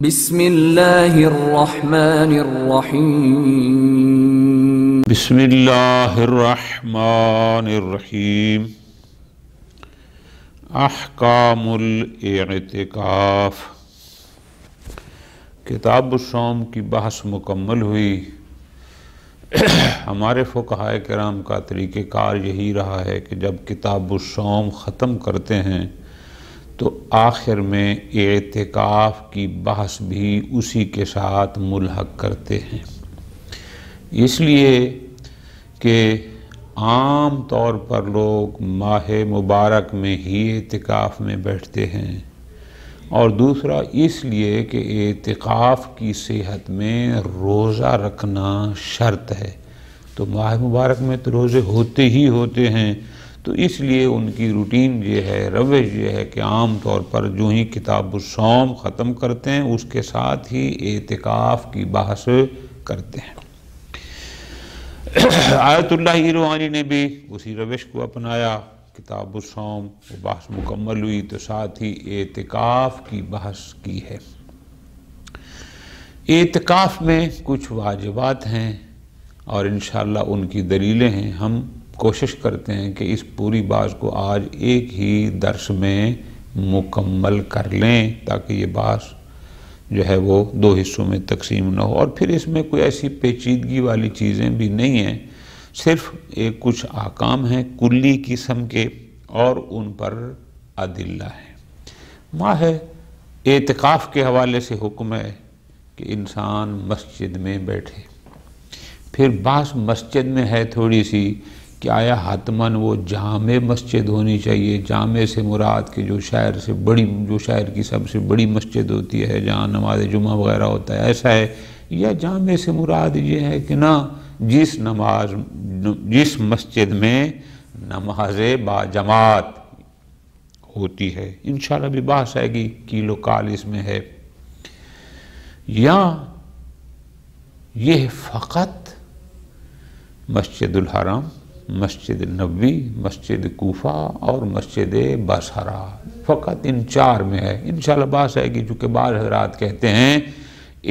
بسم اللہ الرحمن الرحیم بسم اللہ الرحمن الرحیم احکام الاعتکاف۔ کتاب الصوم کی بحث مکمل ہوئی۔ ہمارے فقہائے کرام کا طریقہ کار یہی رہا ہے کہ جب کتاب الصوم ختم کرتے ہیں تو آخر میں اعتکاف کی بحث بھی اسی کے ساتھ ملحق کرتے ہیں، اس لیے کہ عام طور پر لوگ ماہ مبارک میں ہی اعتکاف میں بیٹھتے ہیں، اور دوسرا اس لیے کہ اعتکاف کی صحت میں روزہ رکھنا شرط ہے، تو ماہ مبارک میں تو روزے ہوتے ہی ہوتے ہیں، تو اس لیے ان کی روٹین یہ ہے، روش یہ ہے کہ عام طور پر جو ہی کتاب الصوم ختم کرتے ہیں اس کے ساتھ ہی اعتکاف کی بحث کرتے ہیں۔ آیت اللہ ایروانی نے بھی اسی روش کو اپنایا، کتاب الصوم بحث مکمل ہوئی تو ساتھ ہی اعتکاف کی بحث کی ہے۔ اعتکاف میں کچھ واجبات ہیں اور انشاءاللہ ان کی دلیلیں ہیں۔ ہم کوشش کرتے ہیں کہ اس پوری بات کو آج ایک ہی درس میں مکمل کر لیں تاکہ یہ بات جو ہے وہ دو حصوں میں تقسیم نہ ہو، اور پھر اس میں کوئی ایسی پیچیدگی والی چیزیں بھی نہیں ہیں، صرف کچھ احکام ہیں کلی قسم کے اور ان پر ادلہ ہیں۔ ماہ اعتکاف کے حوالے سے حکم ہے کہ انسان مسجد میں بیٹھے، پھر بعض مسجد میں ہے تھوڑی سی کہ آیا حتماً وہ جامع مسجد ہونی چاہیے، جامع سے مراد کہ جو شہر کی سب سے بڑی مسجد ہوتی ہے جہاں نماز جمعہ وغیرہ ہوتا ہے، ایسا ہے، یا جامع سے مراد یہ ہے کہ نہ جس مسجد میں نماز با جماعت ہوتی ہے، انشاءاللہ بھی بحث آئے گی، کیلو کال اس میں ہے، یا یہ فقط مسجد الحرام، مسجد نبوی، مسجد کوفہ اور مسجد بصرہ، فقط ان چار میں ہے۔ انشاءاللہ بات آئے گی، چونکہ بعض حضرات کہتے ہیں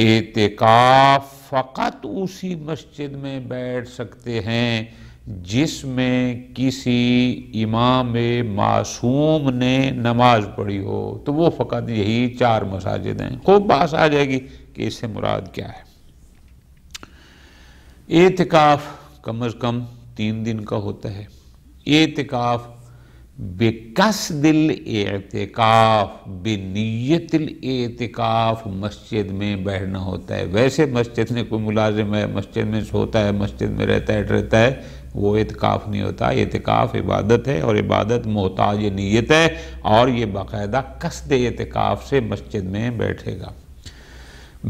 اعتکاف فقط اسی مسجد میں بیٹھ سکتے ہیں جس میں کسی امام معصوم نے نماز پڑھی ہو، تو وہ فقط یہی چار مساجد ہیں۔ خوب بات آ جائے گی کہ اس سے مراد کیا ہے۔ اعتکاف کم از کم 3 دن کا ہوتا ہے۔ اعتکاف بقصد الاعتکاف، بنیت الاعتکاف مسجد میں بیٹھنا ہوتا ہے۔ ویسے مسجد میں کوئی ملازم ہے، مسجد میں سوتا ہے، مسجد میں رہتا ہے، وہ اعتکاف نہیں ہوتا۔ اعتکاف عبادت ہے، اور عبادت محتاج نیت ہے، اور یہ باقاعدہ قصد اعتکاف سے مسجد میں بیٹھے گا،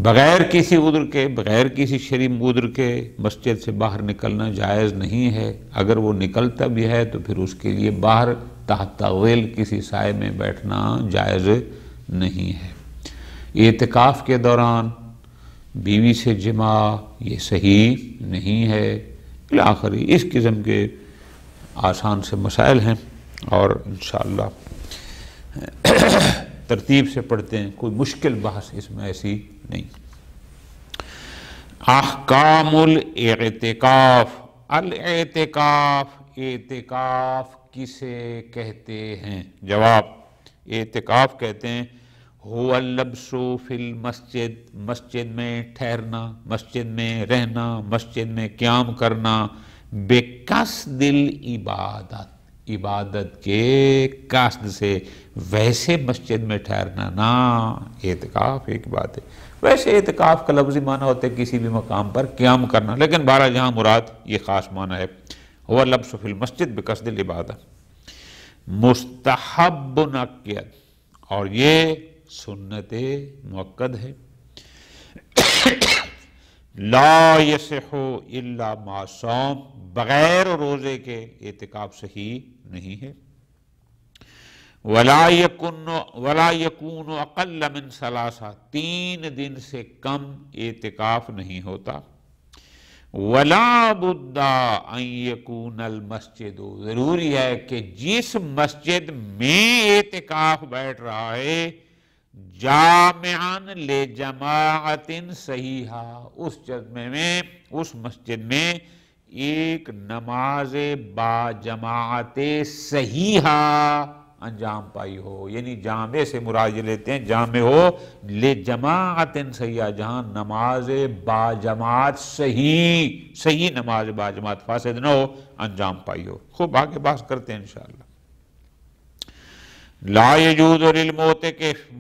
بغیر کسی عذر کے، بغیر کسی شرعی عذر کے مسجد سے باہر نکلنا جائز نہیں ہے۔ اگر وہ نکلتا بھی ہے تو پھر اس کے لیے باہر تحت ظل کسی سائے میں بیٹھنا جائز نہیں ہے۔ اعتکاف کے دوران بیوی سے جماع یہ صحیح نہیں ہے۔ بالآخر اس قسم کے آسان سے مسائل ہیں، اور انشاءاللہ ترتیب سے پڑھتے ہیں، کوئی مشکل بحث اس میں ایسی نہیں۔ احکام الاعتکاف۔ اعتکاف کسے کہتے ہیں؟ جواب، اعتکاف کہتے ہیں هو اللبس فی المسجد، مسجد میں ٹھہرنا، مسجد میں رہنا، مسجد میں قیام کرنا، بقصد العبادت، عبادت کے قصد سے، ویسے مسجد میں ٹھہرنا نا۔ اعتکاف ایک بات ہے، ویسے اعتکاف کا لفظی معنی ہوتا ہے کسی بھی مقام پر قیام کرنا، لیکن بہرحال یہاں مراد یہ خاص معنی ہے، هو اللبس فی المسجد بقصد العبادت، مستحب منعقد، اور یہ سنت مؤکد ہے، لا یصح الا مع صوم، بغیر روزے کے اعتکاف صحیح نہیں ہے، ولا یکون اقل من 3 دن سے کم اعتکاف نہیں ہوتا، ولا بد ان یکون المسجد، ضروری ہے کہ جس مسجد میں اعتکاف بیٹھ رہا ہے جامعن لجماعت صحیحہ، اس جمعے میں، اس مسجد میں ایک نماز با جماعت صحیحہ انجام پائی ہو، یعنی جامع سے مراد لیتے ہیں جامع ہو لجماعت صحیحہ، جہاں نماز با جماعت صحیح نماز با جماعت فاسد نہ ہو، انجام پائی ہو۔ خوب آگے بات کرتے ہیں انشاءاللہ۔ لا یجوز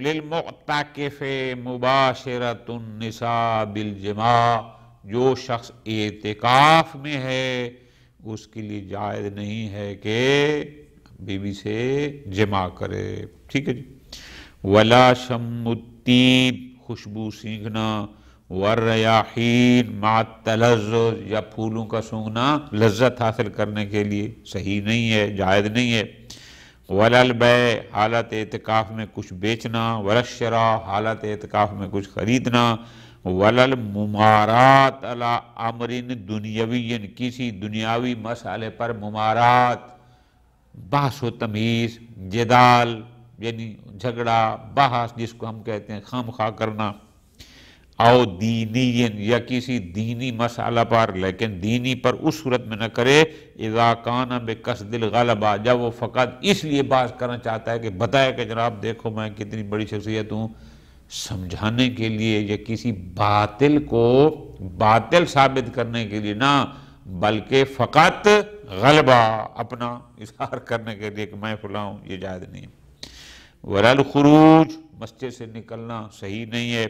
للمعتکف مباشرۃ النساء بالجماع، جو شخص اعتکاف میں ہے اس کے لیے جائز نہیں ہے کہ بیوی سے جماع کرے، ٹھیک ہے جی۔ ولا شم الطیب، خوشبو سینگھنا، والریاحین مع التلذذ، یا پھولوں کا سونگھنا لذت حاصل کرنے کے لیے صحیح نہیں ہے، جائز نہیں ہے۔ ولا البیع، حالت اعتکاف میں کچھ بیچنا، ولا الشراء، حالت اعتکاف میں کچھ خریدنا، ولا الممارات علی امر دنیوی، کسی دنیاوی مسئلے پر ممارات، بحث و تمیز، جدال یعنی جھگڑا، بحث جس کو ہم کہتے ہیں خام خواہ کرنا، او دینی، یا کسی دینی مسئلہ پر، لیکن دینی پر اس صورت میں نہ کرے اذا کان بقصد الغلبہ، جب وہ فقط اس لیے بات کرنا چاہتا ہے کہ بتائے کہ جناب دیکھو میں کتنی بڑی شخصیت ہوں، سمجھانے کے لیے، یا کسی باطل کو باطل ثابت کرنے کے لیے نہ، بلکہ فقط غلبہ اپنا اظہار کرنے کے لیے کہ میں فلاں ہوں، یہ جائز نہیں ہے۔ ولا الخروج، مسجد سے نکلنا صحیح نہیں ہے،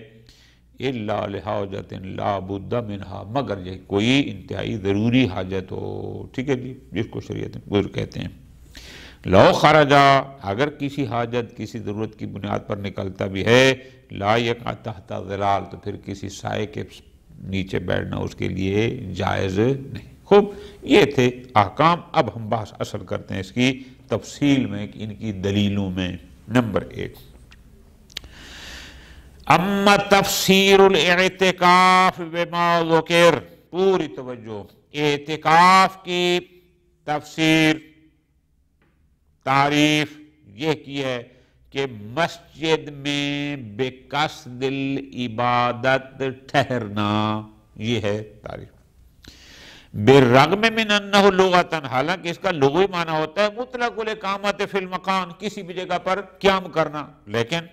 الا لحاجت لا بد منها، مگر یہ کوئی انتہائی ضروری حاجت ہو، ٹھیک ہے جی، جس کو شریعت میں کہتے ہیں۔ لو خرجا، اگر کسی حاجت کسی ضرورت کی بنیاد پر نکلتا بھی ہے، لا یقع تحت ظلال، تو پھر کسی سائے کے نیچے بیٹھنا اس کے لیے جائز نہیں۔ خوب، یہ تھے احکام۔ اب ہم بحث اصل کرتے ہیں اس کی تفصیل میں، ان کی دلیلوں میں۔ نمبر 1، اما تفسیر الاعتکاف بما ذکر، پوری توجہ، اعتکاف کی تفسیر، تعریف یہ کی ہے کہ مسجد میں بقصد العبادت ٹھہرنا، یہ ہے تعریف۔ بالرغم من انہ لغتاً، حالانکہ اس کا لغوی معنی ہوتا ہے مطلق الاقامت فی المکان، کسی بھی جگہ پر قیام کرنا، لیکن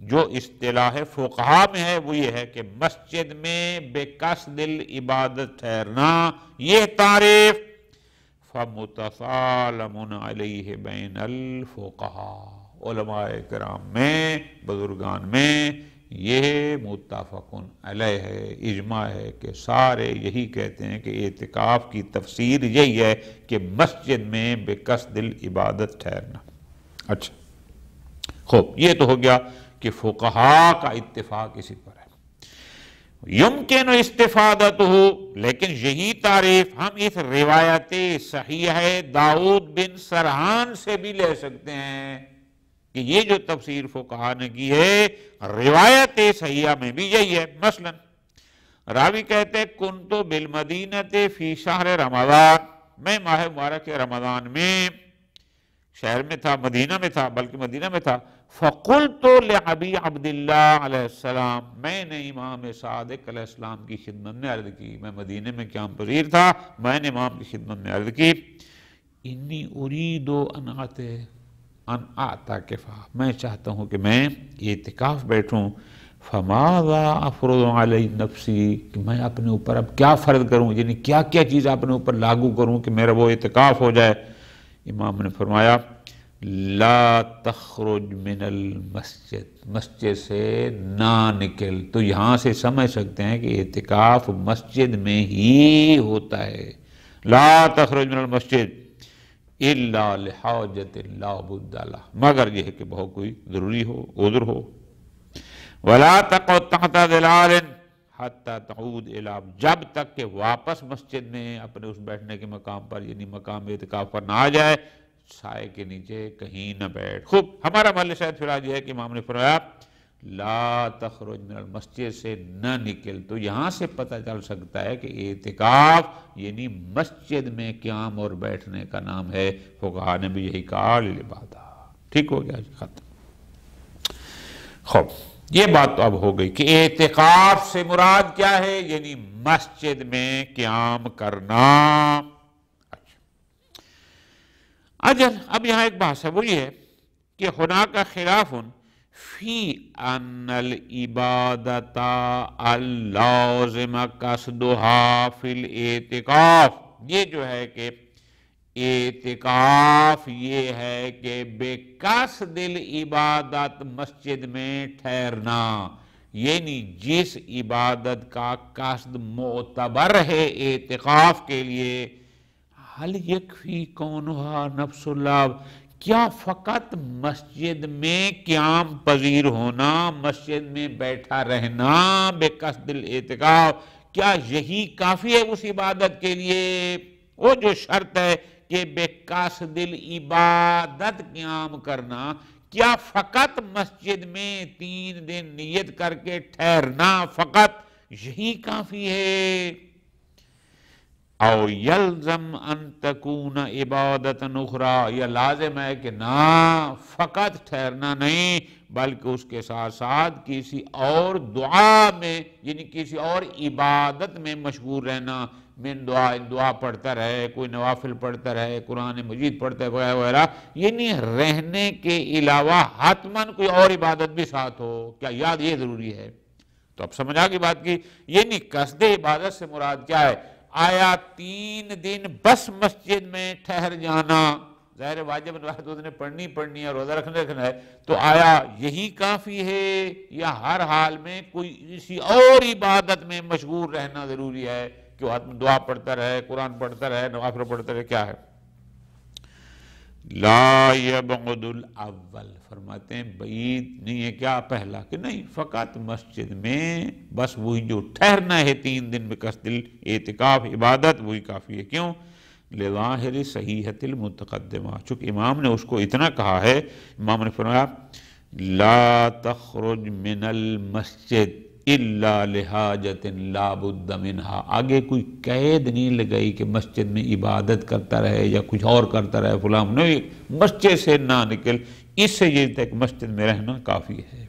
جو اصطلاح فقہا میں ہے وہ یہ ہے کہ مسجد میں بقصد العبادت ٹھہرنا، یہ تعریف فمتسالم علیہ بین الفقہاء، علماء کرام میں، بزرگان میں یہ متفق علیہ ہے، اجماع ہے کہ سارے یہی کہتے ہیں کہ اعتکاف کی تفسیر یہی ہے کہ مسجد میں بقصد العبادت ٹھہرنا۔ اچھا، خوب، یہ تو ہو گیا کہ فقہاء کا اتفاق اسی پر ہے۔ یمکن استفادتہ، لیکن یہی تعریف ہم اس روایت صحیح داؤد بن سرحان سے بھی لے سکتے ہیں کہ یہ جو تفسیر فقہاء نے کی ہے روایت صحیحہ میں بھی یہی ہے۔ مثلا راوی کہتے ہیں کنتو بالمدینۃ فی شہر رمضان، میں ماہ مبارک رمضان میں شہر میں تھا، مدینہ میں تھا، بلکہ مدینہ میں تھا، فقلت لأبی عبداللہ علیہ السلام، میں نے امام صادق علیہ السلام کی خدمت میں عرض کی، میں مدینہ میں قیام پذیر تھا، میں نے امام کی خدمت میں عرض کی، انی ارید ان اعتکف، میں چاہتا ہوں کہ میں اعتکاف بیٹھوں، فماذا افرض علی نفسی، کہ میں اپنے اوپر اب کیا فرض کروں، یعنی کیا کیا چیز اپنے اوپر لاگو کروں کہ میرا وہ اعتکاف ہو جائے۔ امام نے فرمایا لا تخرج من المسجد، مسجد سے نہ نکل، تو یہاں سے سمجھ سکتے ہیں کہ اعتکاف مسجد میں ہی ہوتا ہے۔ لا تخرج من المسجد الا لحاجت لا بد لہ، مگر یہ ہے کہ بہت کوئی ضروری ہو، عذر ہو۔ ولا تقعد تحت ظلال حتی تعود الی، جب تک کہ واپس مسجد میں اپنے اس بیٹھنے کے مقام پر، یعنی مقام اعتکاف پر نہ آ جائے، سائے کے نیچے کہیں نہ بیٹھ۔ خوب، ہمارا محل شاید فی الحال یہ ہے کہ امام نے فرمایا لا تخرج من المسجد سے نہ نکل، تو یہاں سے پتہ چل سکتا ہے کہ اعتکاف یعنی مسجد میں قیام اور بیٹھنے کا نام ہے۔ فقہاء نے بھی یہی کہا للعبادہ۔ ٹھیک ہو گیا جی، ختم۔ خوب یہ بات تو اب ہو گئی کہ اعتکاف سے مراد کیا ہے، یعنی مسجد میں قیام کرنا۔ اجل اب یہاں ایک بات ہے، وہ یہ ہے کہ ہناک خلاف فی ان العبادت اللازم قصدها فی الاعتکاف، یہ جو ہے کہ اعتکاف یہ ہے کہ بے قصد العبادت مسجد میں ٹھہرنا، یعنی جس عبادت کا قصد معتبر ہے اعتکاف کے لیے، حل یکفی کونہا نفس اللہ، کیا فقط مسجد میں قیام پذیر ہونا، مسجد میں بیٹھا رہنا بے قصد الاعتکاف، کیا یہی کافی ہے اس عبادت کے لیے؟ وہ جو شرط ہے کہ بے قصد العبادت قیام کرنا، کیا فقط مسجد میں 3 دن نیت کر کے ٹھہرنا فقط یہی کافی ہے؟ او یلزم ان تکون عبادت اخری، یا لازم ہے کہ نہ فقط ٹھہرنا نہیں بلکہ اس کے ساتھ ساتھ کسی اور دعا میں، یعنی کسی اور عبادت میں مشغول رہنا، من دعا پڑھتا رہے، کوئی نوافل پڑھتا رہے، قرآن مجید پڑھتا ہے وغیرہ وغیرہ، یعنی رہنے کے علاوہ حتماً کوئی اور عبادت بھی ساتھ ہو، کیا یاد یہ ضروری ہے؟ تو اب سمجھا کی بات کی، یعنی قصد عبادت سے مراد کیا ہے؟ آیا 3 دن بس مسجد میں ٹھہر جانا، ظاہر واجب نوافل تو نے پڑھنی ہے، روزہ رکھنا ہے، تو آیا یہی کافی ہے یا ہر حال میں کوئی کسی اور عبادت میں مشغول رہنا ضروری ہے کہ وہ آدمی دعا پڑھتا رہے، قرآن پڑھتا رہے، نوافل پڑھتا رہے؟ کیا ہے؟ لا یبعد الاول، فرماتے ہیں بعید نہیں ہے کیا پہلا، کہ نہیں فقط مسجد میں بس وہی جو ٹھہرنا ہے 3 دن بقصد اعتکاف عبادت وہی کافی ہے۔ کیوں؟ لظاہر صحیحۃ المتقدمہ، چونکہ امام نے اس کو اتنا کہا ہے، امام نے فرمایا لا تخرج من المسجد الا لحاجت لا بد منها، آگے کوئی قید نہیں لگائی کہ مسجد میں عبادت کرتا رہے یا کچھ اور کرتا رہے فلاں، نہیں، مسجد سے نہ نکل، اس سے یہ تک مسجد میں رہنا کافی ہے۔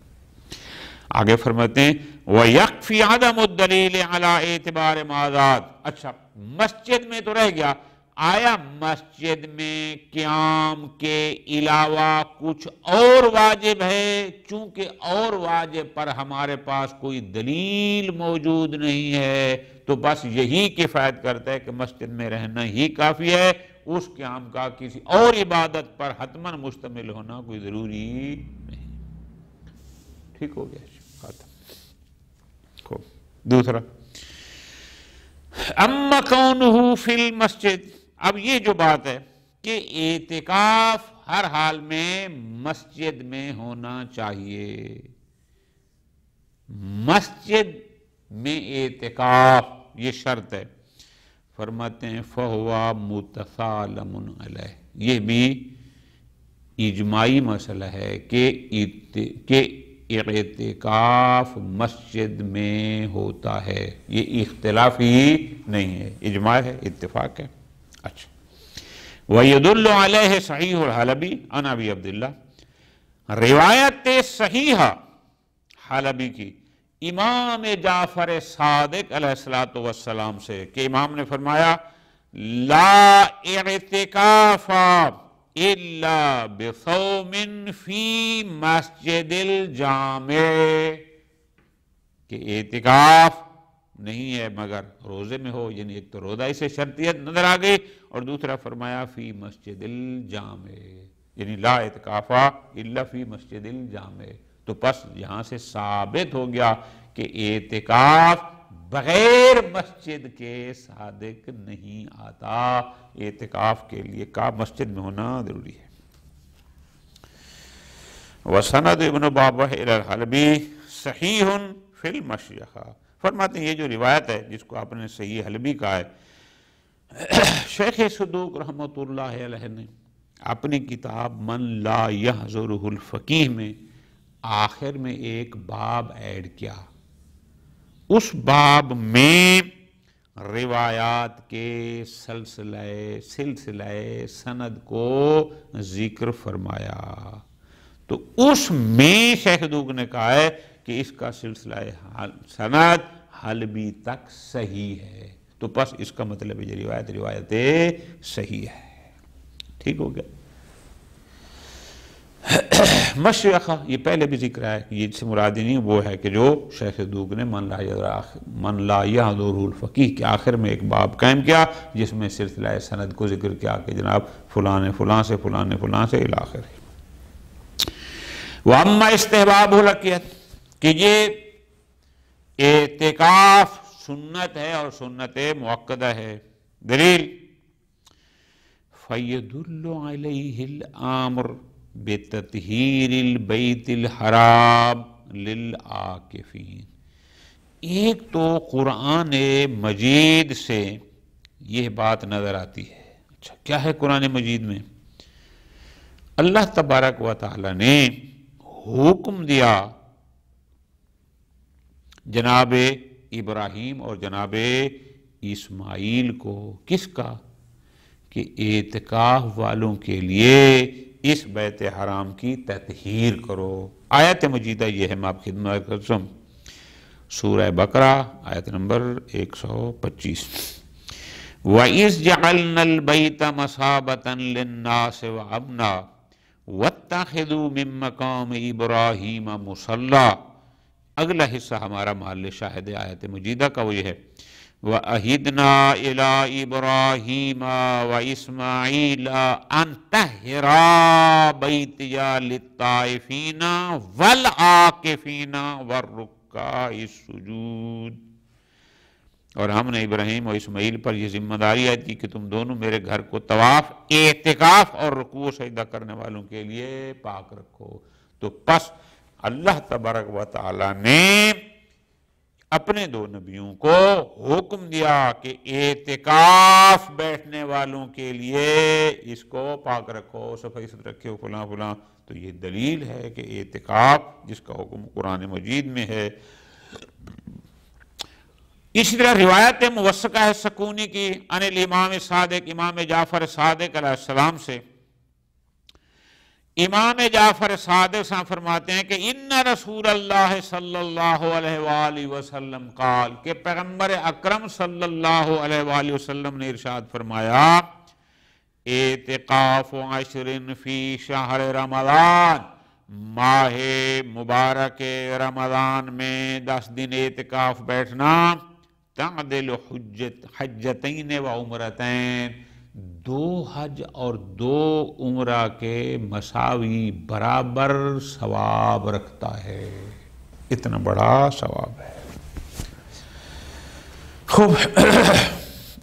آگے فرماتے ہیں وَيَقْفِ عَدَمُ الدَّلِيلِ عَلَىٰ اعتبار مازاد، اچھا مسجد میں تو رہ گیا، آیا مسجد میں قیام کے علاوہ کچھ اور واجب ہے؟ چونکہ اور واجب پر ہمارے پاس کوئی دلیل موجود نہیں ہے تو بس یہی کفایت کرتا ہے کہ مسجد میں رہنا ہی کافی ہے، اس قیام کا کسی اور عبادت پر حتماً مشتمل ہونا کوئی ضروری نہیں۔ ٹھیک ہو گیا، خوب۔ دوسرا اما کونہ فی المسجد، اب یہ جو بات ہے کہ اعتکاف ہر حال میں مسجد میں ہونا چاہیے، مسجد میں اعتکاف یہ شرط ہے، فرماتے ہیں فَهُوَ مُتَسَالَمٌ عَلَيْهِ، یہ بھی اجماعی مسئلہ ہے کہ اعتکاف مسجد میں ہوتا ہے، یہ اختلاف ہی نہیں ہے، اجماع ہے، اتفاق ہے۔ اچھا وَيَدُلُّ عَلَيْهِ صحیح الحلبی عن ابی عبداللہ، روایت صحیحہ حلبی کی امام جعفر صادق علیہ السلام سے کہ امام نے فرمایا لا اعتکاف الا بصوم فی مسجد الجامع، کہ اعتکاف نہیں ہے مگر روزے میں ہو، یعنی ایک تو روزہ اسے شرطیت نظر آ گئی، اور دوسرا فرمایا فی مسجد الجامع، یعنی لا اعتکاف الا فی مسجد الجامع، تو پس یہاں سے ثابت ہو گیا کہ اعتکاف بغیر مسجد کے صادق نہیں آتا، اعتکاف کے لیے کا مسجد میں ہونا ضروری ہے۔ وَسَنَدُ ابن بابہ الی الحلبی صحیح فی المشیخہ، فرماتے ہیں یہ جو روایت ہے جس کو آپ نے صحیح حلبی کہا ہے، شیخ صدوق رحمۃ اللہ علیہ نے اپنی کتاب من لا یحضرہ الفقیہ میں آخر میں ایک باب ایڈ کیا، اس باب میں روایات کے سلسلہ سند کو ذکر فرمایا، تو اس میں شیخ صدوق نے کہا ہے کہ اس کا سلسلہ سند حلبی تک صحیح ہے، تو پس اس کا مطلب یہ روایت صحیح ہے۔ ٹھیک ہو گیا۔ مشیخہ یہ پہلے بھی ذکر ہے کہ یہ سے مراد نہیں وہ ہے کہ جو شیخ صدوق نے من لا یحضرہ الفقیہ کے آخر میں ایک باب قائم کیا جس میں سلسلہ سند کو ذکر کیا کہ جناب فلاں نے فلاں سے فلاں نے فلاں سے الی آخر۔ وَأَمَّا اسْتِحْبَابُ الْعَقِیدَۃِ کہ یہ اعتکاف سنت ہے اور سنت مؤکدہ ہے۔ دلیل فَيَدُلُّ عَلَيْهِ الْآمُرُ بِتَطْهِيرِ الْبَيْتِ الْحَرَامِ لِلْعَاکِفِينَ۔ ایک تو قرآن مجید سے یہ بات نظر آتی ہے۔ اچھا کیا ہے قرآن مجید میں؟ اللہ تبارک و تعالی نے حکم دیا جناب ابراہیم اور جناب اسماعیل کو، کس کا؟ کہ اعتکاف والوں کے لیے اس بیت حرام کی تطہیر کرو۔ آیت مجیدہ یہ ہے، میں آپ کی خدمت کرتا ہوں، سورہ بقرہ آیت نمبر 125۔ وَإِذْ جَعَلْنَا الْبَيْتَ مَثَابَةً لِلنَّاسِ وَأَمْنًا وَاتَّخِذُوا مِن مَّقَامِ إِبْرَاهِيمَ مُصَلًّى۔ اگلا حصہ ہمارا محل شاہد آیت مجیدہ کا وہ یہ ہے، وَأَهِدْنَا إِلَىٰ إِبْرَاهِيمَ وَإِسْمَاعِيلَ أَن طَهِّرَا بَيْتِيَ لِلطَّائِفِينَ وَالْعَاكِفِينَ وَالرُّكَّعِ السُّجُودِ۔ اور ہم نے ابراہیم اور اسماعیل پر یہ ذمہ داری عائد کی کہ تم دونوں میرے گھر کو طواف، اعتکاف اور رکوع و سجدہ کرنے والوں کے لیے پاک رکھو۔ تو پس اللہ تبارک و تعالی نے اپنے دو نبیوں کو حکم دیا کہ اعتکاف بیٹھنے والوں کے لیے اس کو پاک رکھو، صفائی ستھرا رکھو، فلاں فلاں۔ تو یہ دلیل ہے کہ اعتکاف جس کا حکم قرآن مجید میں ہے۔ اسی طرح روایت موثقہ ہے سکونی کی عن الامام صادق، امام جعفر صادق علیہ السلام سے۔ امام جعفر صادق صاحب فرماتے ہیں کہ ان رسول اللہ صلی اللہ علیہ وآلہ وسلم قال کہ پیغمبر اکرم صلی اللہ علیہ وآلہ وسلم نے ارشاد فرمایا، اعتقاف عشر فی شہر رمضان، ماہ مبارک رمضان میں 10 دن اعتکاف بیٹھنا، تعدل حجتین و عمرتین، 2 حج اور 2 عمرہ کے مساوی برابر ثواب رکھتا ہے۔ اتنا بڑا ثواب ہے۔ خوب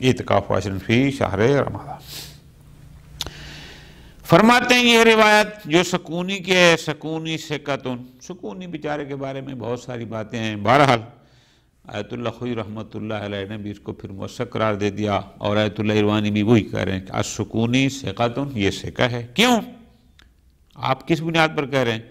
اعتکاف عشر فی شہر رمضان۔ فرماتے ہیں یہ روایت جو سکونی کی ہے، سکونی ثقۃ، سکونی بیچارے کے بارے میں بہت ساری باتیں ہیں، بہرحال آیت اللہ خوئی رحمۃ اللہ علیہ نے بھی اس کو پھر موثق قرار دے دیا، اور آیت اللہ ایروانی بھی وہی کہہ رہے ہیں کہ السکونی ثقۃ، یہ ثقہ ہے۔ کیوں؟ آپ کس بنیاد پر کہہ رہے ہیں؟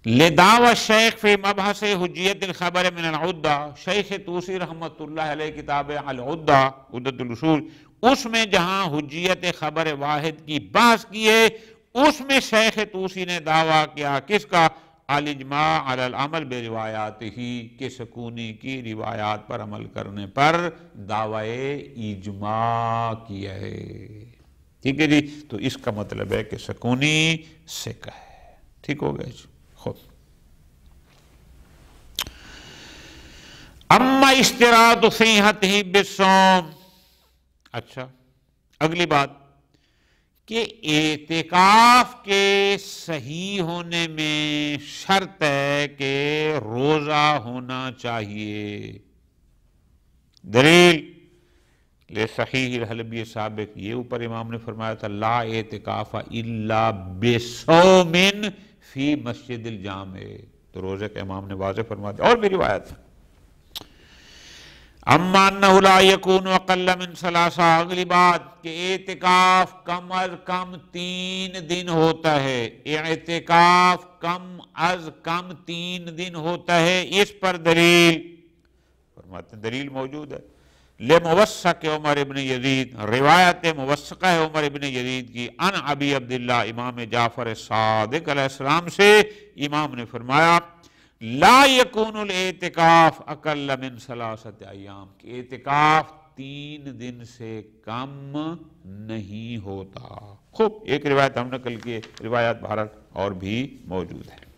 لدعوی الشیخ فی مبحث حجیت الخبر من العدہ، شیخ طوسی رحمۃ اللہ علیہ کتاب العدہ، عدۃ الاصول، اس میں جہاں حجیت خبر واحد کی بحث کی ہے، اس میں شیخ طوسی نے دعویٰ کیا کس کا؟ الاجماع علی العمل بروایاتہ، کہ سکونی کی روایات پر عمل کرنے پر دعوی اجماع کیا ہے۔ ٹھیک ہے جی، تو اس کا مطلب ہے کہ سکونی ثقہ ہے۔ ٹھیک ہو گیا جی۔ خوب اما اشتراط صحتہ بالصوم، اچھا اگلی بات کہ اعتکاف کے صحیح ہونے میں شرط ہے کہ روزہ ہونا چاہیے۔ دلیل لصحیح الحلبی سابق، یہ اوپر امام نے فرمایا تھا لا اعتکاف الا بصوم فی مسجد الجامع، تو روزے کا امام نے واضح فرما دیا، اور بھی روایت ہے۔ اما انہ لا یکون اقل من ثلاثہ، اگلی بات کہ اعتکاف کم از کم 3 دن ہوتا ہے، اعتکاف کم از کم 3 دن ہوتا ہے۔ اس پر دلیل فرماتے ہیں، دلیل موجود ہے، لموثق عمر ابن یزید، روایت موثقہ ہے عمر ابن یزید کی، ان ابی عبداللہ امام جعفر صادق علیہ السلام سے، امام نے فرمایا لا یکون الاعتکاف اقل من 3 ایام، کہ اعتکاف 3 دن سے کم نہیں ہوتا۔ خوب، ایک روایت ہم نقل کی، روایات بھارت اور بھی موجود ہے۔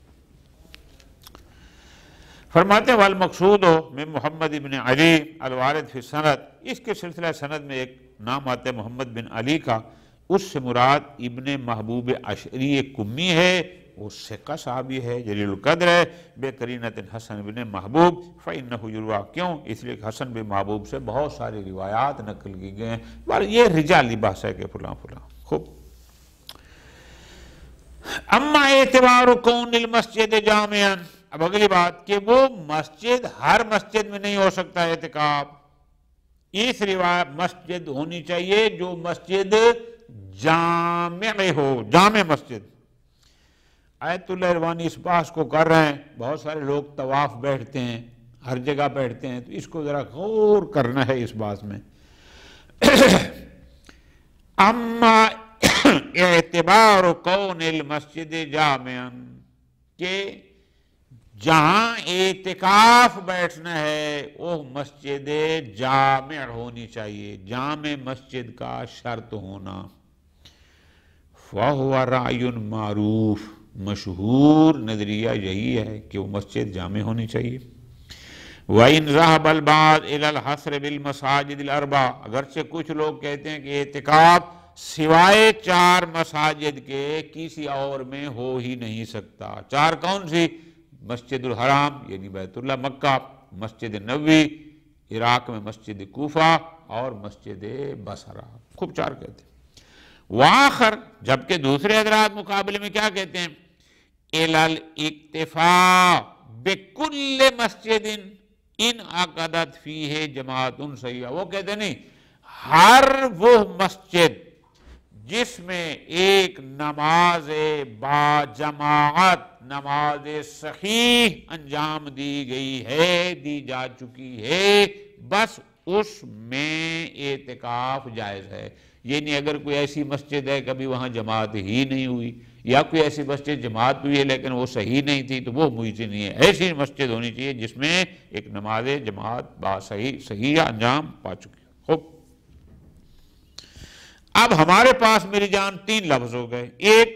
فرماتے ہیں والمقصود من محمد بن علی الوارد فی سند، اس کے سلسلہ سند میں ایک نام آتا ہے محمد بن علی کا، اس سے مراد ابن محبوب اشعری کمی ہے، وہ ثقہ صحابی ہے، جلیل القدر ہے، بے قرینۃ حسن بن محبوب فإنہ یروی، کیوں؟ اس لیے کہ حسن بن محبوب سے بہت ساری روایات نقل کی گئے ہیں، پر یہ رجالی بحث ہے کہ فلاں فلاں۔ خوب، اما اعتبار کون المسجد جامعا، اب اگلی بات کہ وہ مسجد ہر مسجد میں نہیں ہو سکتا اعتکاف، اس روایت مسجد ہونی چاہیے جو مسجد جامع ہو، جامع مسجد۔ آیت اللہ اروانی اس بحث کو کر رہے ہیں، بہت سارے لوگ طواف بیٹھتے ہیں، ہر جگہ بیٹھتے ہیں، تو اس کو ذرا غور کرنا ہے اس بات میں۔ اما اعتبار کون المسجد جامعا، کہ جہاں اعتکاف بیٹھنا ہے وہ مسجد جامع ہونی چاہیے، جامع مسجد کا شرط ہونا۔ فَهُوَ رَأْيٌ معروف، مشہور نظریہ یہی ہے کہ وہ مسجد جامع ہونی چاہیے۔ وَإِنْ ذَهَبَ الْبَعْضُ إِلَى الْحَصْرِ بِالْمَسَاجِدِ الْأَرْبَعِ، اگرچہ کچھ لوگ کہتے ہیں کہ اعتکاف سوائے 4 مساجد کے کسی اور میں ہو ہی نہیں سکتا۔ 4 کون سی؟ مسجد الحرام یعنی بیت اللہ مکہ، مسجد نبوی عراق میں مسجد کوفہ، اور مسجد بصرہ، خوب 4 کہتے ہیں۔ وآخر، جبکہ دوسرے حضرات مقابلے میں کیا کہتے ہیں؟ إِلَى الْإِكْتِفَاءِ بِكُلِّ مَسْجِدٍ إِنْ عَقَدَتْ فِيهِ جَمَاعَةٌ صَحِيحَةٌ، وہ کہتے نہیں، ہر وہ مسجد جس میں ایک نماز با جماعت، نماز صحیح انجام دی گئی ہے، دی جا چکی ہے، بس اس میں اعتکاف جائز ہے۔ یعنی اگر کوئی ایسی مسجد ہے کبھی وہاں جماعت ہی نہیں ہوئی، یا کوئی ایسی مسجد جماعت ہوئی ہے لیکن وہ صحیح نہیں تھی، تو وہ مجزی نہیں ہے۔ ایسی مسجد ہونی چاہیے جس میں ایک نماز جماعت با صحیح انجام پا چکی ہے۔ خوب، اب ہمارے پاس میری جان 3 لفظ ہو گئے۔ ایک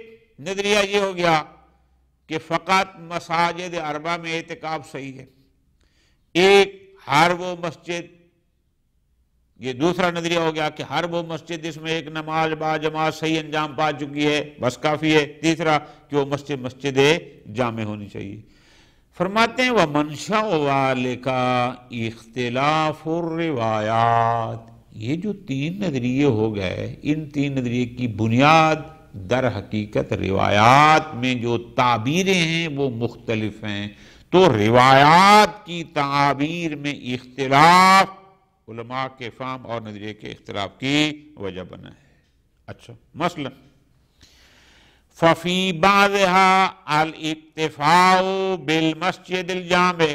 نظریہ یہ ہو گیا کہ فقط مساجد 4 میں اعتکاف صحیح ہے، ایک ہر وہ مسجد، یہ دوسرا نظریہ ہو گیا کہ ہر وہ مسجد جس میں ایک نماز با جماعت صحیح انجام پا چکی ہے بس کافی ہے، تیسرا کہ وہ مسجد جامع ہونی چاہیے۔ فرماتے ہیں وَمَنْشَأُ ذَلِكَ اِخْتِلَافُ الرِّوَایَاتِ، یہ جو 3 نظریے ہو گئے، ان 3 نظریے کی بنیاد در حقیقت روایات میں جو تعبیریں ہیں وہ مختلف ہیں، تو روایات کی تعبیر میں اختلاف علماء کے فہم اور نظریے کے اختلاف کی وجہ بنا ہے۔ اچھا، مثلا ففی بعضها الاکتفاء بالمسجد الجامع،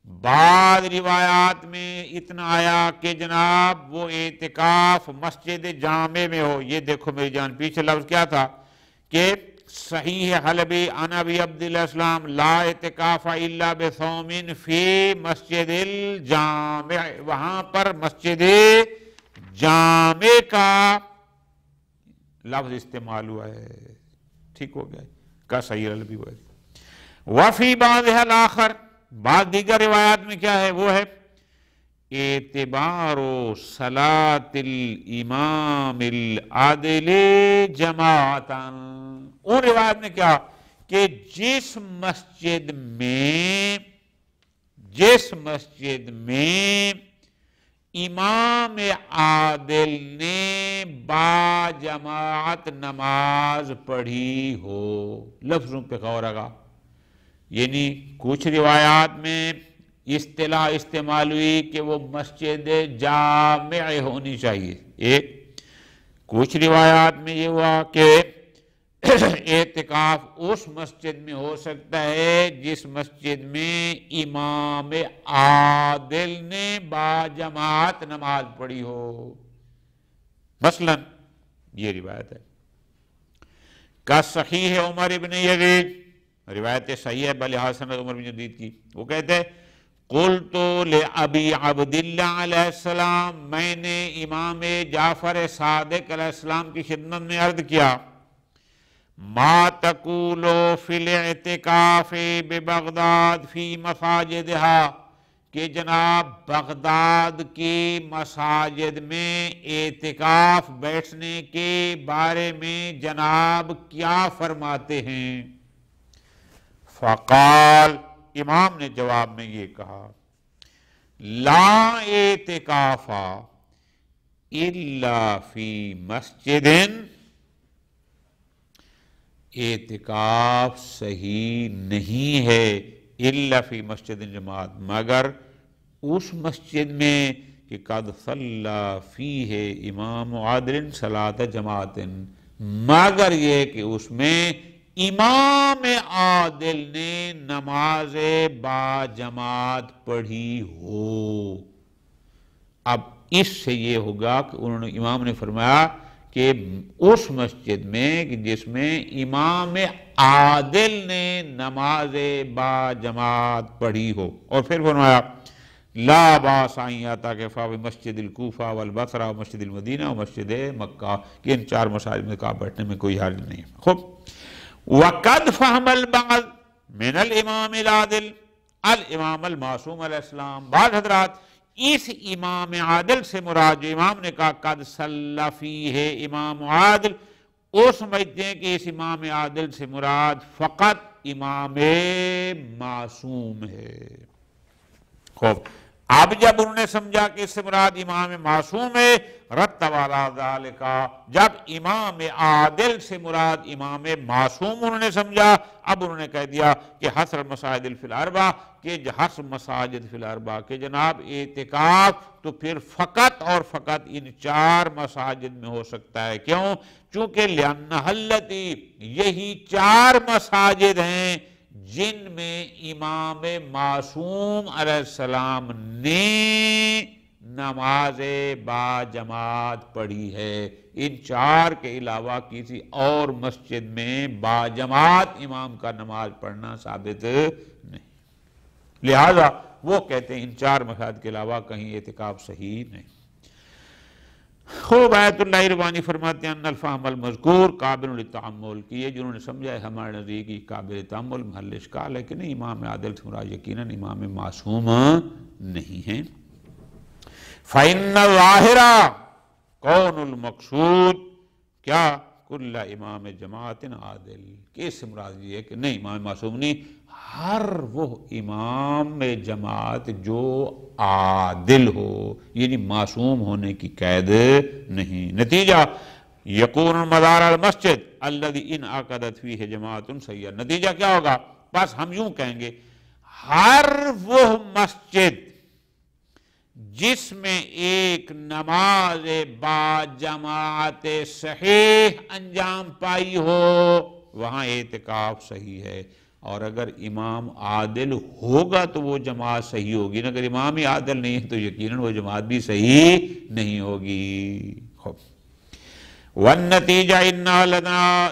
بعض روایات میں اتنا آیا کہ جناب وہ اعتکاف مسجد جامع میں ہو۔ یہ دیکھو میری جان، پیچھے لفظ کیا تھا کہ صحیح حلبی عن ابی عبداللہ السلام لا اعتکاف الا بصوم فی مسجد الجامع، وہاں پر مسجد جامع کا لفظ استعمال ہوا ہے، ٹھیک ہو گیا کا صحیح حلبی ہوا ہے۔ وفی بعضها الاخر، بعض دیگر روایات میں کیا ہے؟ وہ ہے اعتبار صلاة الامام العادل جماعتاً، ان روایت میں کیا کہ جس مسجد میں امام عادل نے با جماعت نماز پڑھی ہو، لفظوں پہ غور رکھا، یعنی کچھ روایات میں اصطلاح استعمال ہوئی کہ وہ مسجد جامع ہونی چاہیے، ایک کچھ روایات میں یہ ہوا کہ اعتکاف اس مسجد میں ہو سکتا ہے جس مسجد میں امام عادل نے باجماعت نماز پڑھی ہو. مثلا یہ روایت ہے کا صحیح ہے عمر ابن یزید، روایت صحیح ہے بلحاظ سند عمر بن یزید کی. وہ کہتے ہیں قلت لأبی عبداللہ علیہ السلام، میں نے امام جعفر صادق علیہ السلام کی خدمت میں عرض کیا، ما تقول فی الاعتکاف ببغداد فی مساجدہا، کہ جناب بغداد کی مساجد میں اعتکاف بیٹھنے کے بارے میں جناب کیا فرماتے ہیں؟ فقال، امام نے جواب میں یہ کہا، لا اعتکاف الا فی مسجد، اعتکاف صحیح نہیں ہے الا فی مسجد جماعت، مگر اس مسجد میں کہ قد صلی فیہ امام عادل صلاۃ جماعت، مگر یہ کہ اس میں امام عادل نے نماز با جماعت پڑھی ہو. اب اس سے یہ ہوگا کہ انہوں نے امام نے فرمایا کہ اس مسجد میں جس میں امام عادل نے نماز با جماعت پڑھی ہو. اور پھر فرمایا لا باس ان یعتکف مسجد الکوفہ والبصرہ و مسجد المدینہ و مسجد مکہ، کہ ان چار مساجد میں کعبہ بیٹھنے میں کوئی حرج نہیں ہے. خوب. وَقَدْ فَهَمَ الْبَعْضُ مِنَ الْإِمَامِ الْعَادِلِ، الامام المعصوم علیہ السلام، بعض حضرات اس امام عادل سے مراد جو امام نے کہا قد صلی فیہ امام عادل، وہ سمجھتے ہیں کہ اس امام عادل سے مراد فقط امام معصوم ہے. خوب. اب جب انہوں نے سمجھا کہ اس سے مراد امام معصوم ہے، رتب علی ذالک، جب امام عادل سے مراد امام معصوم انہوں نے سمجھا، اب انہوں نے کہہ دیا کہ حصر مساجد فی الاربع، کہ حصر مساجد فی الاربع، کہ جناب اعتکاف تو پھر فقط اور فقط ان چار مساجد میں ہو سکتا ہے. کیوں؟ چونکہ لأنہا اللاتی، یہی چار مساجد ہیں جن میں امام معصوم علیہ السلام نے نماز با جماعت پڑھی ہے. ان چار کے علاوہ کسی اور مسجد میں با جماعت امام کا نماز پڑھنا ثابت نہیں، لہذا وہ کہتے ہیں ان چار مساجد کے علاوہ کہیں اعتکاف صحیح نہیں. خوب. آیت اللہ ربانی فرماتے ہیں ان الفہم المذکور قابل للتعمل، کہ یہ جنہوں نے سمجھا ہے ہمارے نزدیک یہ قابل تعمل، محل اشکال ہے کہ نہیں، امام عادل سے مراد یقیناً امام معصوم نہیں ہیں. فَإِنَّ الظَّاهِرَ كَوْنُ الْمَقْصُودِ، کیا کل امام جماعت عادل، کہ اس سے مراد یہ ہے کہ نہیں امام معصوم نہیں، ہر وہ امام جماعت جو عادل ہو، یعنی معصوم ہونے کی قید نہیں. نتیجہ یکون المدار المسجد الذی ان عقدت فیہ جماعت سیئہ، نتیجہ کیا ہوگا؟ بس ہم یوں کہیں گے ہر وہ مسجد جس میں ایک نماز با جماعت صحیح انجام پائی ہو وہاں اعتکاف صحیح ہے. اور اگر امام عادل ہوگا تو وہ جماعت صحیح ہوگی، اگر امام ہی عادل نہیں ہے تو یقیناً وہ جماعت بھی صحیح نہیں ہوگی. خوب. والنتیجہ انا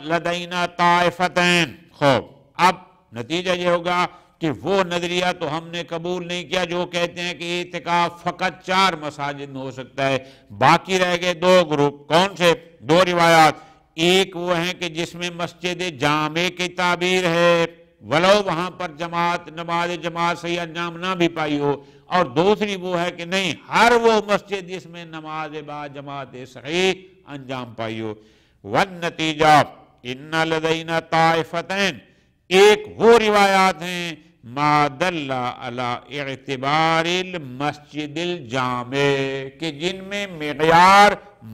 لدینا طائفتین، خوب. اب نتیجہ یہ ہوگا کہ وہ نظریہ تو ہم نے قبول نہیں کیا جو کہتے ہیں کہ اعتکاف فقط چار مساجد میں ہو سکتا ہے. باقی رہ گئے دو گروپ. کون سے دو روایات؟ ایک وہ ہیں کہ جس میں مسجد جامع کی تعبیر ہے ولو وہاں پر نماز جماعت صحیح انجام نہ بھی پائی ہو، اور دوسری وہ ہے کہ نہیں ہر وہ مسجد جس میں نماز با جماعت صحیح انجام پائی ہو. والنتیجہ ان لدینا طائفتین، ایک وہ روایات ہیں ما دل علی اعتبار المسجد الجامع، کہ جن میں معیار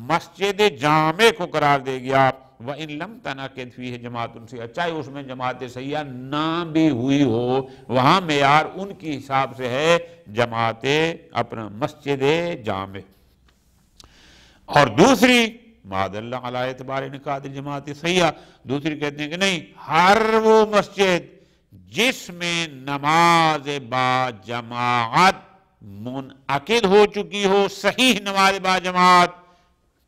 مسجد جامع کو قرار دے گیا. وَإِن لَمْ تَنَعْقِدْ فِيهِ جَمَاعَةٌ صحیحہ، چاہے اس میں جماعت صحیحہ نہ بھی ہوئی ہو، وہاں معیار ان کی حساب سے ہے جماعت اپنا مسجد جامع. اور دوسری معاذ اللہ علی اعتبار انعقاد الجماعت صحیحہ، دوسری کہتے ہیں کہ نہیں، ہر وہ مسجد جس میں نماز با جماعت منعقد ہو چکی ہو، صحیح نماز با جماعت،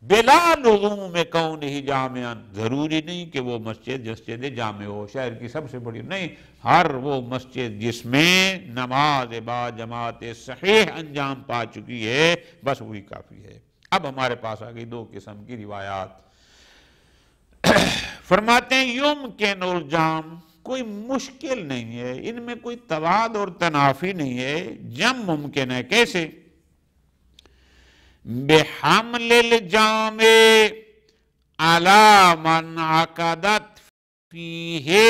بلا لزوم کونہ جامعا، ضروری نہیں کہ وہ مسجد جامع ہو، شہر کی سب سے بڑی نہیں، ہر وہ مسجد جس میں نماز با جماعت صحیح انجام پا چکی ہے، بس وہی کافی ہے۔ اب ہمارے پاس آ گئی دو قسم کی روایات۔ فرماتے ہیں یمکن الجام، کوئی مشکل نہیں ہے، ان میں کوئی تضاد اور تنافی نہیں ہے، جم ممکن ہے، کیسے؟ بحمل الجامع علی من عقدت فیہ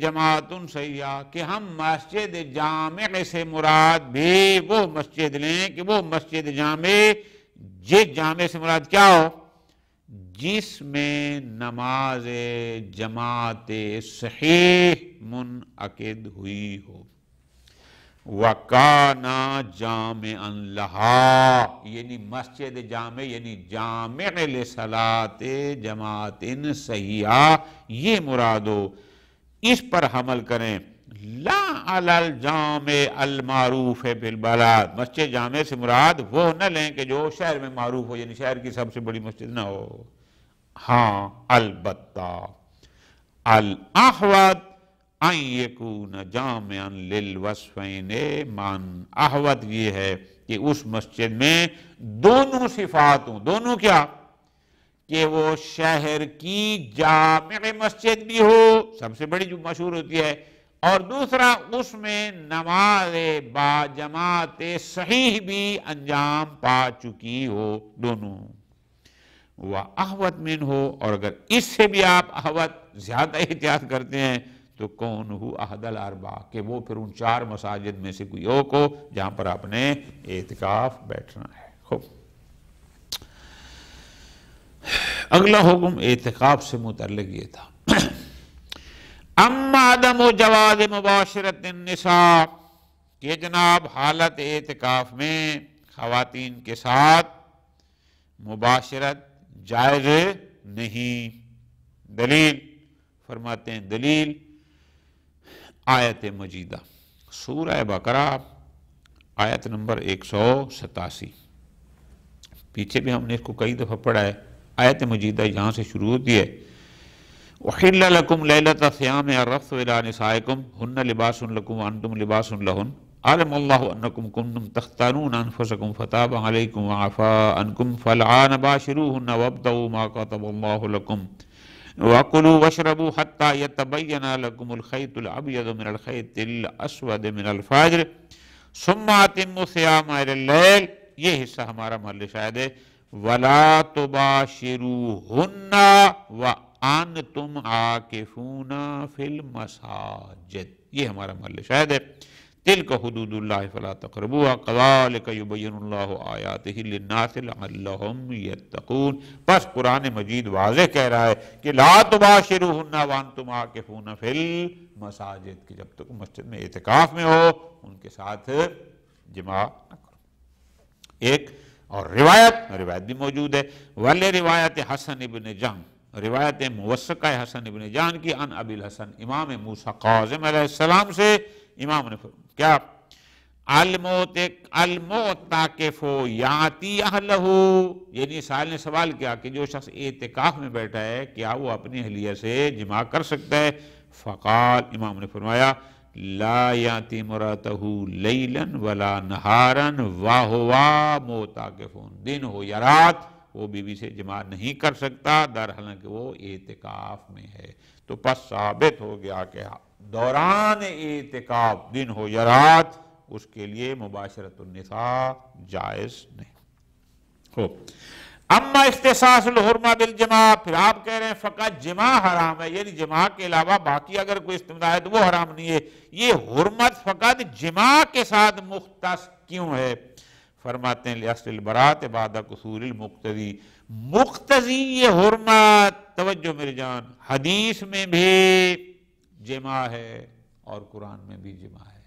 جماعت سیاح، کہ ہم مسجد جامع سے مراد بھی وہ مسجد لیں کہ وہ مسجد جامع، جامع سے مراد کیا ہو؟ جس میں نماز جماعت صحیح منعقد ہوئی ہو۔ وَكَانَ جَامِعًا لَهَا، یعنی مسجد جامع یعنی جامع لصلاۃ جماعت صحیحہ، یہ مراد ہو، اس پر حمل کریں۔ لا علی الجامع المعروف بالبلد، مسجد جامع سے مراد وہ نہ لیں کہ جو شہر میں معروف ہو، یعنی شہر کی سب سے بڑی مسجد نہ ہو۔ ہاں البتہ الاحوط ان یکون جامعا للوصفین من، احوط یہ ہے کہ اس مسجد میں دونوں صفات ہوں، دونوں کیا؟ کہ وہ شہر کی جامع مسجد بھی ہو، سب سے بڑی جو مشہور ہوتی ہے، اور دوسرا اس میں نماز با جماعت صحیح بھی انجام پا چکی ہو، دونوں۔ وَأَحْوَتْ مِنْهُ، اور اگر اس سے بھی آپ احوط زیادہ احتیاط کرتے ہیں تو کونہ احد الاربعہ، کہ وہ پھر ان چار مساجد میں سے کوئی ایک ہو جہاں پر آپ نے اعتکاف بیٹھنا ہے۔ خوب، اگلا حکم اعتکاف سے متعلق یہ تھا۔ اما عدم جواز مباشرت النساء، کہ جناب حالت اعتکاف میں خواتین کے ساتھ مباشرت جائز نہیں۔ دلیل فرماتے ہیں، دلیل آیت مجیدہ سورہ بقرہ آیت نمبر 187، پیچھے بھی ہم نے اس کو کئی دفعہ پڑھا ہے۔ آیت مجیدہ یہاں سے شروع ہوتی ہے، احل لکم لیلۃ الصیام الرفث الی نسائکم ہن لباس لکم وانتم لباس لہن علم اللہ انکم کنتم تختانون انفسکم فتاب علیکم وعفا عنکم فالآن باشروہن وابتغوا ما کتب اللہ لکم وَقُلُوا وَاشْرَبُوا حَتَّى يَتَبَيَّنَ لَكُمُ الْخَيْطُ الْأَبْيَضُ مِنَ الْخَيْطِ الْأَسْوَدِ مِنَ الْفَجْرِ ثُمَّ أَتِمُّوا الصِّيَامَ إِلَى اللَّيْلِ، یہ حصہ ہمارا محل شاہد ہے۔ وَلَا تُبَاشِرُوهُنَّ وَأَنْتُمْ عَاكِفُونَ فِي الْمَسَاجِدِ، یہ ہمارا محل شاہد ہے۔ تِلْكَ حُدُودُ اللَّهِ فَلَا تَقْرَبُوهَا كَذَلِكَ يُبَيِّنُ اللَّهُ آيَاتِهِ لِلنَّاسِ لَعَلَّهُمْ يَتَّقُونَ، بس قرآن مجید واضح کہہ رہا ہے کہ لا تباشروہن وانتم عاکفون فی المساجد، کہ جب تک مسجد میں اعتکاف میں ہو ان کے ساتھ جماع نہ کرو۔ ایک اور روایت بھی موجود ہے، ولی روایت حسن ابن جان، روایت موثقہ حسن ابن جان کی، عن ابی الحسن امام موسیٰ کاظم علیہ السلام سے، امام نے کیا؟ المعتکف یاتی اہلہ، یعنی سائل نے سوال کیا کہ جو شخص اعتکاف میں بیٹھا ہے کیا وہ اپنی اہلیہ سے جماع کر سکتا ہے؟ فقال، امام نے فرمایا لا یاتی مراتہ لیلا ولا نہارا وہو معتکف، دن ہو یا رات وہ بیوی سے جماع نہیں کر سکتا در حالانکہ وہ اعتکاف میں ہے۔ تو پس ثابت ہو گیا کہ دوران اعتکاف دن ہو یا رات اس کے لیے مباشرت النساء جائز نہیں۔ خوب، اما اختصاص الحرمہ بالجماع، پھر آپ کہہ رہے ہیں فقط جماع حرام ہے، یعنی جماع کے علاوہ باقی اگر کوئی استمتاع ہے تو وہ حرام نہیں ہے، یہ حرمت فقط جماع کے ساتھ مختص کیوں ہے؟ فرماتے ہیں لِأَصْلِ الْبَرَاءَةِ بَعْدَ قُصُورِ الْمُقْتَضِي، مقتضی یہ حرمت، توجہ میرے جان، حدیث میں بھی جماع ہے اور قرآن میں بھی جماع ہے۔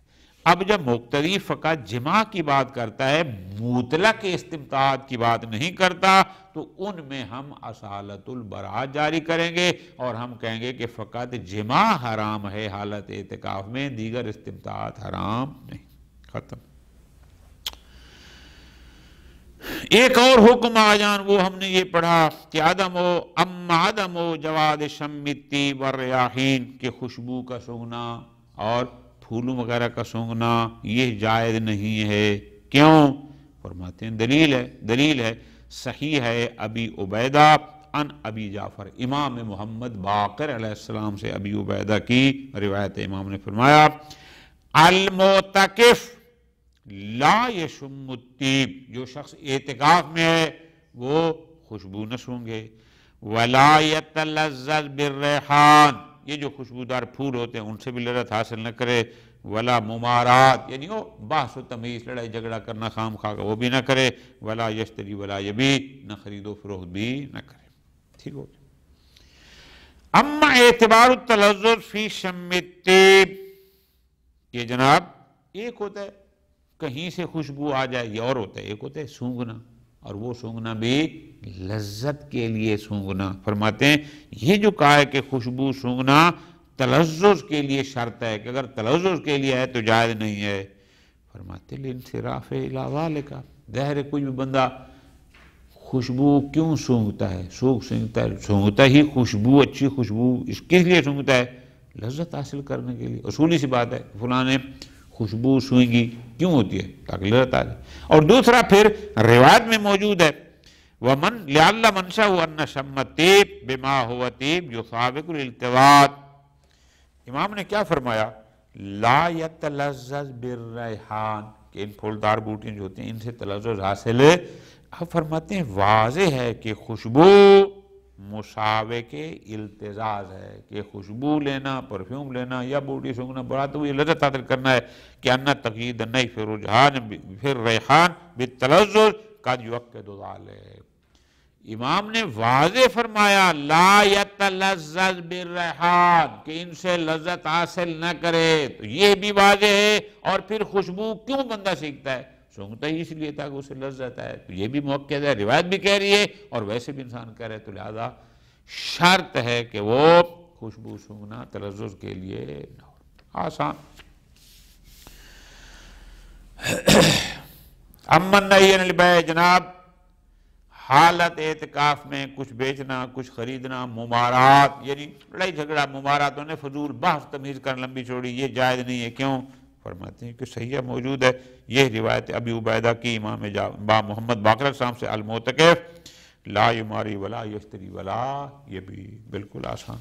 اب جب مقتدی فقط جماع کی بات کرتا ہے، مطلق استمتاعات کی بات نہیں کرتا، تو ان میں ہم اصالت البراءت جاری کریں گے اور ہم کہیں گے کہ فقط جماع حرام ہے حالت اعتکاف میں، دیگر استمتاعات حرام نہیں. ختم. ایک اور حکم آ جان، وہ ہم نے یہ پڑھا کہ عدم جواز شم الطیب والریاحین، کہ خوشبو کا سونگھنا اور پھولوں وغیرہ کا سونگھنا یہ جائز نہیں ہے. کیوں؟ فرماتے ہیں دلیل ہے صحیح ہے ابی عبیدہ ان ابی جعفر، امام محمد باقر علیہ السلام سے ابی عبیدہ کی روایت. امام نے فرمایا المعتکف لا یشم الطیب، جو شخص اعتکاف میں ہے وہ خوشبو نہ سونگے. ولا یتلذذ بالریحان، یہ جو خوشبودار پھول ہوتے ہیں ان سے بھی لذت حاصل نہ کرے. ولا ممارات، یعنی وہ بحث و تمیز، لڑائی جھگڑا کرنا خام خواہ کا وہ بھی نہ کرے. ولا یشتری ولا یبیع، نہ خرید و فروخت بھی نہ کرے. ٹھیک ہو گیا. اما اعتبار التلذذ فی شم الطیب، یہ جناب ایک ہوتا ہے کہیں سے خوشبو آ جائے، یہ اور ہوتا ہے ایک ہوتا ہے سونگنا، اور وہ سونگنا بھی لذت کے لیے سونگنا. فرماتے ہیں یہ جو کہا ہے کہ خوشبو سونگنا تلذذ کے لیے شرط ہے، کہ اگر تلذذ کے لیے ہے تو جائز نہیں ہے. فرماتے ہیں لانصراف الی ذالک، ظاہر ہے کوئی بھی بندہ خوشبو کیوں سونگتا ہے، سونگتا ہی خوشبو، اچھی خوشبو اس کے لیے سونگتا ہے، لذت حاصل کرنے کے لیے. اصولی سی بات ہے، فلاں نے خوشبو سونگی کیوں ہوتی ہے؟ تاکہ لذت آ جائے. اور دوسرا پھر روایت میں موجود ہے ومن لعل منشأ ان شم الطیب بما هو طیب یسابق الالتواط. امام نے کیا فرمایا؟ لا یتلذذ بالریحان، کہ ان پھولدار بوٹیاں جو ہوتے ہیں ان سے تلذذ حاصل ہے. اب فرماتے ہیں واضح ہے کہ خوشبو مساوق التزاز ہے، کہ خوشبو لینا، پرفیوم لینا یا بوٹی سونگنا بڑا تو یہ لذت حاصل کرنا ہے. کہ ان تقیید النہی فی الریحان بالتلذذ قد یؤکد ذلک. امام نے واضح فرمایا لا یتلذذ بالریحان، کہ ان سے لذت حاصل نہ کرے، تو یہ بھی واضح ہے. اور پھر خوشبو کیوں بندہ سیکھتا ہے؟ سونگتا ہی اس لیے تھا کہ اسے لذت آئے، تو یہ بھی موقع ہے، روایت بھی کہہ رہی ہے اور ویسے بھی انسان کہہ رہے ہے. تو لہذا شرط ہے کہ وہ خوشبو سونگنا تلذذ کے لیے نہ ہو. آسان. اما النہی عن البیع، جناب حالت اعتکاف میں کچھ بیچنا، کچھ خریدنا، ممارات یعنی لڑائی جھگڑا، مماراتوں نے فضول بحث تمیز کر لمبی چوڑی، یہ جائز نہیں ہے. کیوں؟ فرماتے ہیں کہ صحیح موجود ہے یہ روایت ابی عبیدہ کی امام محمد باقر صاحب سے المعتکف لا یماری ولا یشتری ولا، یہ بھی بالکل آسان.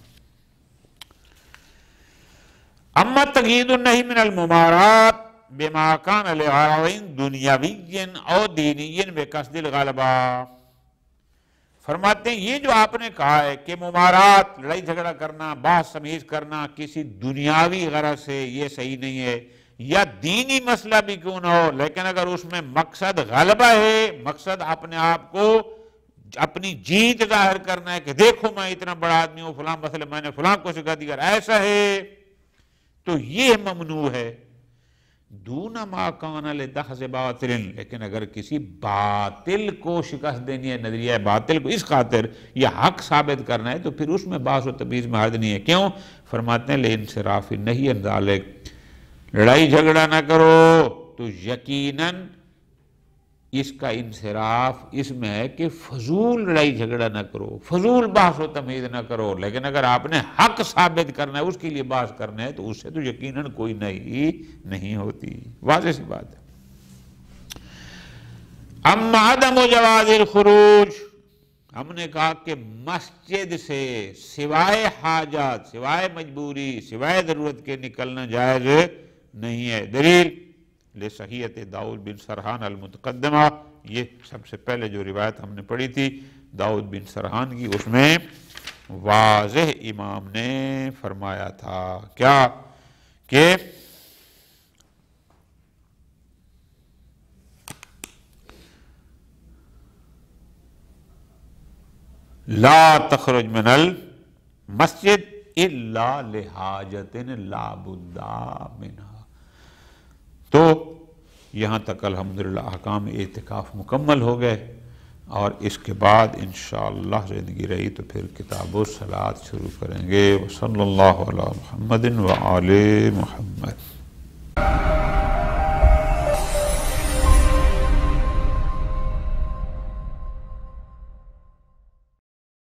اما تقیید النہی من الممارات بما کان لغرض دنیاوی او دینی بقصد الغلبہ. فرماتے ہیں یہ جو آپ نے کہا ہے کہ ممارات، لڑائی جھگڑا کرنا، بحث تمیز کرنا کسی دنیاوی غرض سے، یہ صحیح نہیں ہے. یا دینی مسئلہ بھی کیوں نہ ہو، لیکن اگر اس میں مقصد غلبہ ہے، مقصد اپنے آپ کو اپنی جیت ظاہر کرنا ہے کہ دیکھو میں اتنا بڑا آدمی ہوں، فلاں مسئلہ میں نے فلاں کو سکھا دیا، ایسا ہے تو یہ ممنوع ہے. دون ما کان لدحض باطل، لیکن اگر کسی باطل کو شکست دینی ہے، نظریہ باطل کو اس خاطر یہ حق ثابت کرنا ہے، تو پھر اس میں بحث و تمیز میں حد نہیں ہے. کیوں؟ فرماتے ہیں لانصراف النہی عن ذلک، لڑائی جھگڑا نہ کرو تو یقیناً اس کا انصراف اس میں ہے کہ فضول لڑائی جھگڑا نہ کرو، فضول بحث و تمیز نہ کرو. لیکن اگر آپ نے حق ثابت کرنا ہے، اس کے لیے بحث کرنا ہے، تو اس سے تو یقیناً کوئی نہیں ہوتی. واضح سی بات ہے. اما عدم جواز الخروج، ہم نے کہا کہ مسجد سے سوائے حاجات، سوائے مجبوری، سوائے ضرورت کے نکلنا جائز نہیں ہے. دلیل لصحیحۃ داؤد بن سرحان المتقدمہ، یہ سب سے پہلے جو روایت ہم نے پڑھی تھی داؤد بن سرحان کی، اس میں واضح امام نے فرمایا تھا کیا کہ لا تخرج من المسجد الا لحاجت لا بد منها. تو یہاں تک الحمدللہ احکام اعتکاف مکمل ہو گئے، اور اس کے بعد انشاءاللہ زندگی رہی تو پھر کتاب الصلاۃ شروع کریں گے۔ وصلی اللہ علی محمد وآل محمد۔